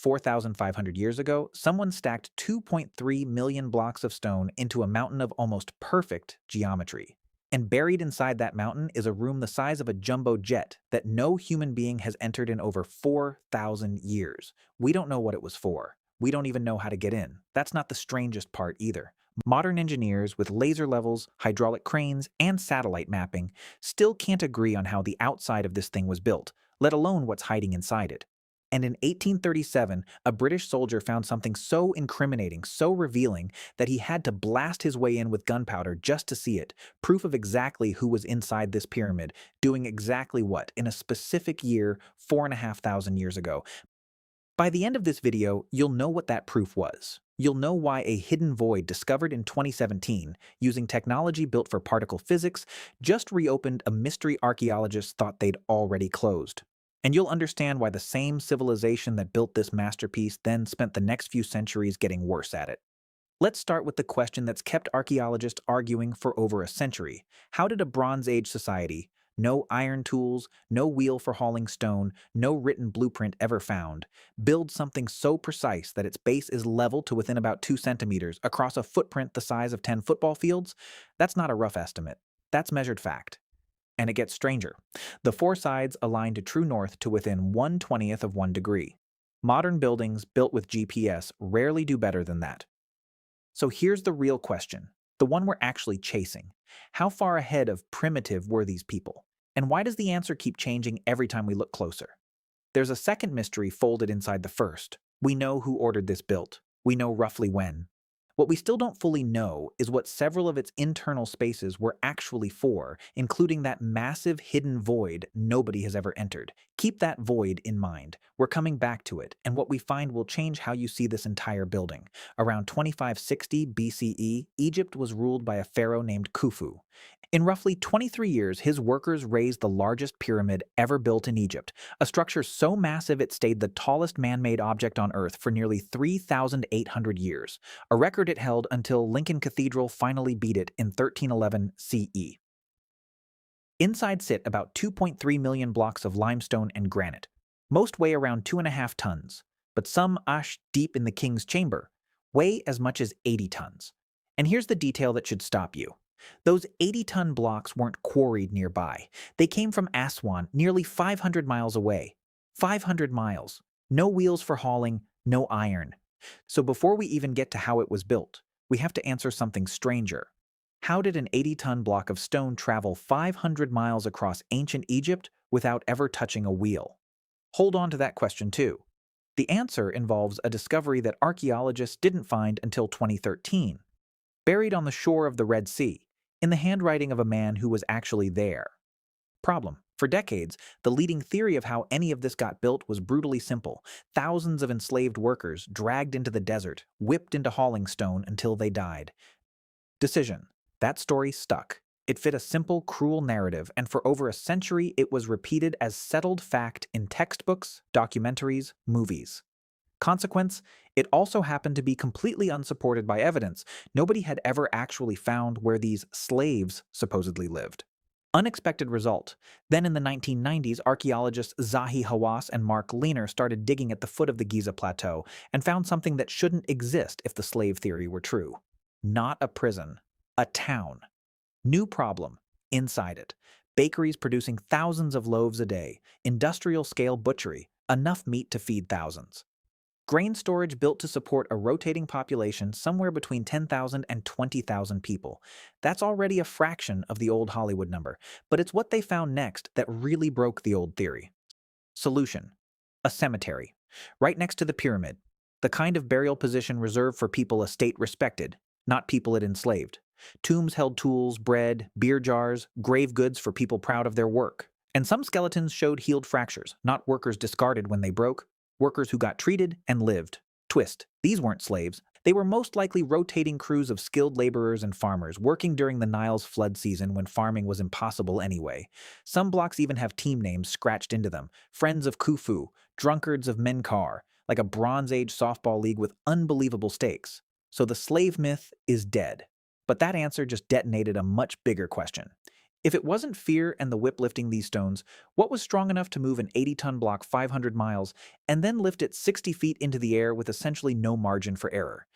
4,500 years ago, someone stacked 2.3 million blocks of stone into a mountain of almost perfect geometry. And buried inside that mountain is a room the size of a jumbo jet that no human being has entered in over 4,000 years. We don't know what it was for. We don't even know how to get in. That's not the strangest part either. Modern engineers with laser levels, hydraulic cranes, and satellite mapping still can't agree on how the outside of this thing was built, let alone what's hiding inside it. And in 1837, a British soldier found something so incriminating, so revealing, that he had to blast his way in with gunpowder just to see it, proof of exactly who was inside this pyramid, doing exactly what in a specific year 4,500 years ago. By the end of this video, you'll know what that proof was. You'll know why a hidden void discovered in 2017, using technology built for particle physics, just reopened a mystery archaeologists thought they'd already closed. And you'll understand why the same civilization that built this masterpiece then spent the next few centuries getting worse at it. Let's start with the question that's kept archaeologists arguing for over a century. How did a Bronze Age society, no iron tools, no wheel for hauling stone, no written blueprint ever found, build something so precise that its base is level to within about 2 centimeters across a footprint the size of 10 football fields? That's not a rough estimate. That's measured fact. And it gets stranger. The four sides align to true north to within 1/20th of 1 degree. Modern buildings built with GPS rarely do better than that. So here's the real question, the one we're actually chasing. How far ahead of primitive were these people? And why does the answer keep changing every time we look closer? There's a second mystery folded inside the first. We know who ordered this built. We know roughly when. What we still don't fully know is what several of its internal spaces were actually for, including that massive hidden void nobody has ever entered. Keep that void in mind. We're coming back to it, and what we find will change how you see this entire building. Around 2560 BCE, Egypt was ruled by a pharaoh named Khufu. In roughly 23 years, his workers raised the largest pyramid ever built in Egypt, a structure so massive it stayed the tallest man-made object on Earth for nearly 3,800 years, a record it held until Lincoln Cathedral finally beat it in 1311 CE. Inside sit about 2.3 million blocks of limestone and granite. Most weigh around 2.5 tons, but some deep in the king's chamber weigh as much as 80 tons. And here's the detail that should stop you. Those 80-ton blocks weren't quarried nearby. They came from Aswan, nearly 500 miles away. 500 miles. No wheels for hauling, no iron. So before we even get to how it was built, we have to answer something stranger. How did an 80-ton block of stone travel 500 miles across ancient Egypt without ever touching a wheel? Hold on to that question too. The answer involves a discovery that archaeologists didn't find until 2013. Buried on the shore of the Red Sea, in the handwriting of a man who was actually there. Problem: for decades, the leading theory of how any of this got built was brutally simple. Thousands of enslaved workers dragged into the desert, whipped into hauling stone until they died. Decision: that story stuck. It fit a simple, cruel narrative, and for over a century it was repeated as settled fact in textbooks, documentaries, movies. Consequence: it also happened to be completely unsupported by evidence. Nobody had ever actually found where these slaves supposedly lived. Unexpected result. Then in the 1990s, archaeologists Zahi Hawass and Mark Lehner started digging at the foot of the Giza Plateau and found something that shouldn't exist if the slave theory were true. Not a prison. A town. New problem. Inside it. Bakeries producing thousands of loaves a day. Industrial-scale butchery. Enough meat to feed thousands. Grain storage built to support a rotating population somewhere between 10,000 and 20,000 people. That's already a fraction of the old Hollywood number, but it's what they found next that really broke the old theory. Solution: a cemetery. Right next to the pyramid. The kind of burial position reserved for people a state respected, not people it enslaved. Tombs held tools, bread, beer jars, grave goods for people proud of their work. And some skeletons showed healed fractures, not workers discarded when they broke. Workers who got treated and lived. Twist: these weren't slaves. They were most likely rotating crews of skilled laborers and farmers working during the Nile's flood season when farming was impossible anyway. Some blocks even have team names scratched into them. Friends of Khufu, Drunkards of Menkar, like a Bronze Age softball league with unbelievable stakes. So the slave myth is dead. But that answer just detonated a much bigger question. If it wasn't fear and the whip lifting these stones, what was strong enough to move an 80-ton block 500 miles and then lift it 60 feet into the air with essentially no margin for error?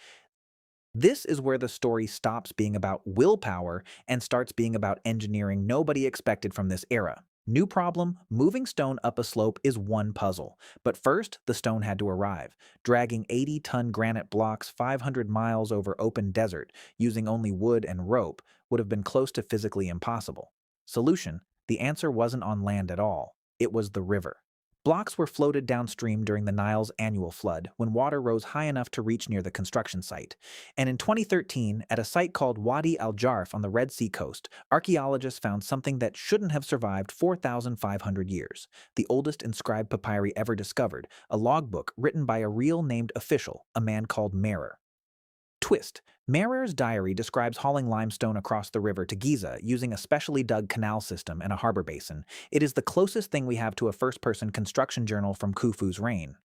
This is where the story stops being about willpower and starts being about engineering nobody expected from this era. New problem, moving stone up a slope is one puzzle. But first, the stone had to arrive. Dragging 80-ton granite blocks 500 miles over open desert, using only wood and rope, would have been close to physically impossible. Solution, the answer wasn't on land at all. It was the river. Blocks were floated downstream during the Nile's annual flood, when water rose high enough to reach near the construction site. And in 2013, at a site called Wadi al-Jarf on the Red Sea coast, archaeologists found something that shouldn't have survived 4,500 years. The oldest inscribed papyri ever discovered, a logbook written by a real named official, a man called Merer. Twist. Merer's diary describes hauling limestone across the river to Giza using a specially dug canal system and a harbor basin. It is the closest thing we have to a first-person construction journal from Khufu's reign.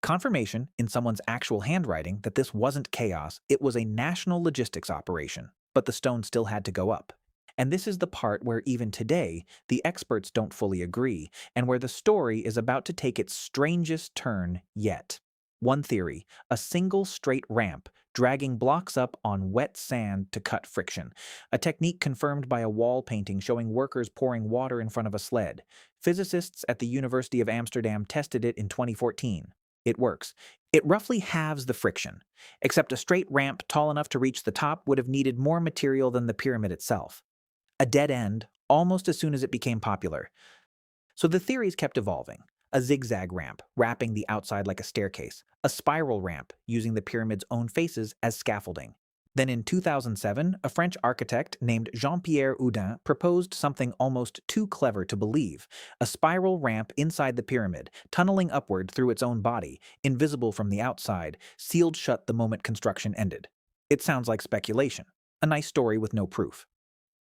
Confirmation, in someone's actual handwriting, that this wasn't chaos, it was a national logistics operation. But the stone still had to go up. And this is the part where even today, the experts don't fully agree, and where the story is about to take its strangest turn yet. One theory, a single straight ramp, dragging blocks up on wet sand to cut friction, a technique confirmed by a wall painting showing workers pouring water in front of a sled. Physicists at the University of Amsterdam tested it in 2014. It works. It roughly halves the friction, except a straight ramp tall enough to reach the top would have needed more material than the pyramid itself. A dead end, almost as soon as it became popular. So the theories kept evolving. A zigzag ramp, wrapping the outside like a staircase. A spiral ramp, using the pyramid's own faces as scaffolding. Then in 2007, a French architect named Jean-Pierre Houdin proposed something almost too clever to believe. A spiral ramp inside the pyramid, tunneling upward through its own body, invisible from the outside, sealed shut the moment construction ended. It sounds like speculation. A nice story with no proof.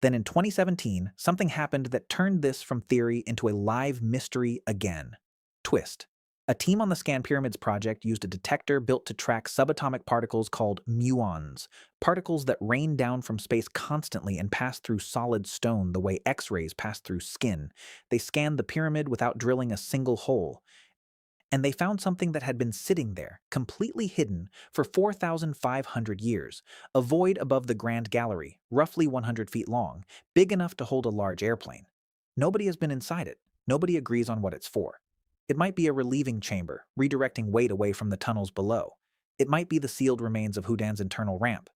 Then in 2017, something happened that turned this from theory into a live mystery again. Twist. A team on the Scan Pyramids project used a detector built to track subatomic particles called muons, particles that rain down from space constantly and pass through solid stone the way X-rays pass through skin. They scanned the pyramid without drilling a single hole. And they found something that had been sitting there, completely hidden, for 4,500 years, a void above the Grand Gallery, roughly 100 feet long, big enough to hold a large airplane. Nobody has been inside it. Nobody agrees on what it's for. It might be a relieving chamber, redirecting weight away from the tunnels below. It might be the sealed remains of Houdin's internal ramp.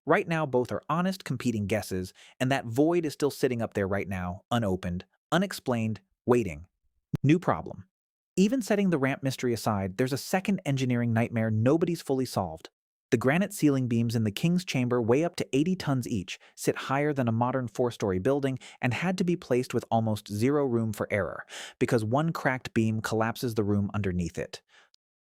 Right now, both are honest, competing guesses, and that void is still sitting up there right now, unopened, unexplained, waiting. New problem. Even setting the ramp mystery aside, there's a second engineering nightmare nobody's fully solved. The granite ceiling beams in the king's chamber weigh up to 80 tons each, sit higher than a modern four-story building, and had to be placed with almost zero room for error, because one cracked beam collapses the room underneath it.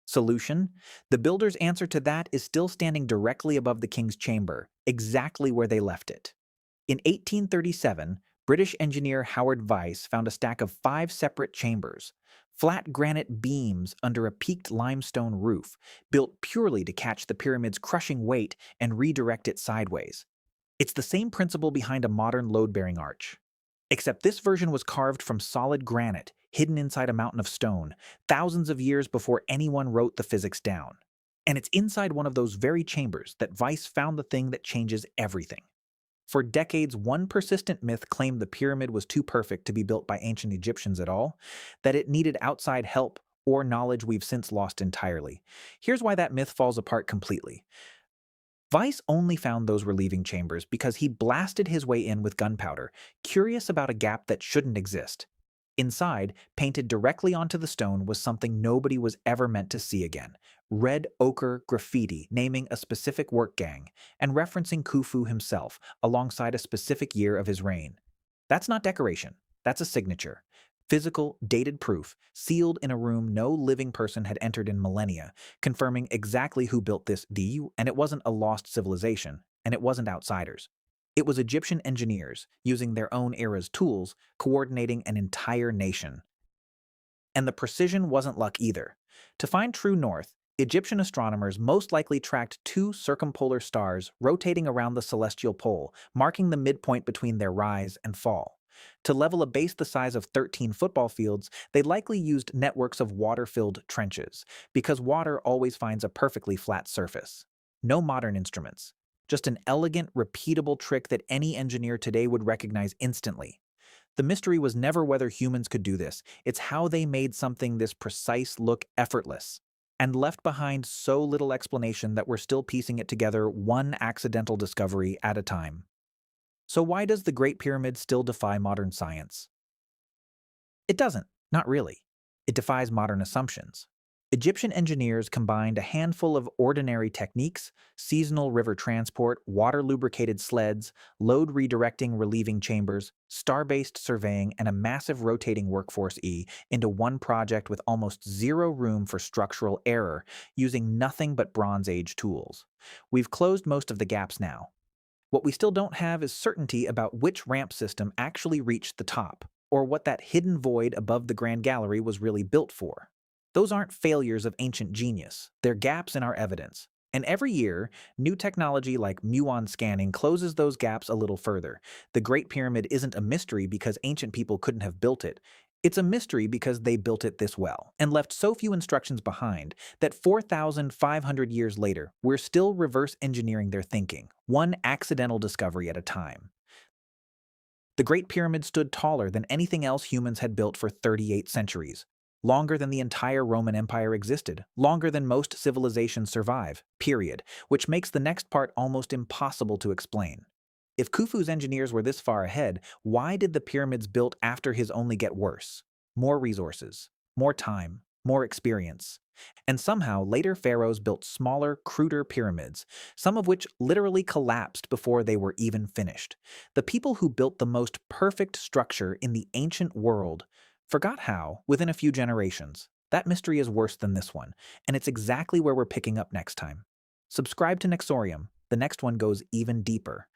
Solution? The builder's answer to that is still standing directly above the king's chamber, exactly where they left it. In 1837, British engineer Howard Weiss found a stack of 5 separate chambers, flat granite beams under a peaked limestone roof, built purely to catch the pyramid's crushing weight and redirect it sideways. It's the same principle behind a modern load-bearing arch. Except this version was carved from solid granite, hidden inside a mountain of stone, thousands of years before anyone wrote the physics down. And it's inside one of those very chambers that Weiss found the thing that changes everything. For decades, one persistent myth claimed the pyramid was too perfect to be built by ancient Egyptians at all, that it needed outside help or knowledge we've since lost entirely. Here's why that myth falls apart completely. Weiss only found those relieving chambers because he blasted his way in with gunpowder, curious about a gap that shouldn't exist. Inside, painted directly onto the stone, was something nobody was ever meant to see again. Red ochre graffiti naming a specific work gang and referencing Khufu himself alongside a specific year of his reign. That's not decoration. That's a signature. Physical, dated proof, sealed in a room no living person had entered in millennia, confirming exactly who built this and it wasn't a lost civilization, and it wasn't outsiders. It was Egyptian engineers, using their own era's tools, coordinating an entire nation. And the precision wasn't luck either. To find true north, Egyptian astronomers most likely tracked 2 circumpolar stars rotating around the celestial pole, marking the midpoint between their rise and fall. To level a base the size of 13 football fields, they likely used networks of water-filled trenches, because water always finds a perfectly flat surface. No modern instruments. Just an elegant, repeatable trick that any engineer today would recognize instantly. The mystery was never whether humans could do this, it's how they made something this precise look effortless, and left behind so little explanation that we're still piecing it together one accidental discovery at a time. So why does the Great Pyramid still defy modern science? It doesn't, not really. It defies modern assumptions. Egyptian engineers combined a handful of ordinary techniques, seasonal river transport, water-lubricated sleds, load redirecting relieving chambers, star-based surveying, and a massive rotating workforce into one project with almost zero room for structural error, using nothing but Bronze Age tools. We've closed most of the gaps now. What we still don't have is certainty about which ramp system actually reached the top, or what that hidden void above the Grand Gallery was really built for. Those aren't failures of ancient genius, they're gaps in our evidence. And every year, new technology like muon scanning closes those gaps a little further. The Great Pyramid isn't a mystery because ancient people couldn't have built it. It's a mystery because they built it this well, and left so few instructions behind that 4,500 years later, we're still reverse engineering their thinking, one accidental discovery at a time. The Great Pyramid stood taller than anything else humans had built for 38 centuries. Longer than the entire Roman Empire existed, longer than most civilizations survive, period, which makes the next part almost impossible to explain. If Khufu's engineers were this far ahead, why did the pyramids built after his only get worse? More resources, more time, more experience. And somehow later pharaohs built smaller, cruder pyramids, some of which literally collapsed before they were even finished. The people who built the most perfect structure in the ancient world forgot how within a few generations. That mystery is worse than this one, and it's exactly where we're picking up next time. Subscribe to Nexorium. The next one goes even deeper.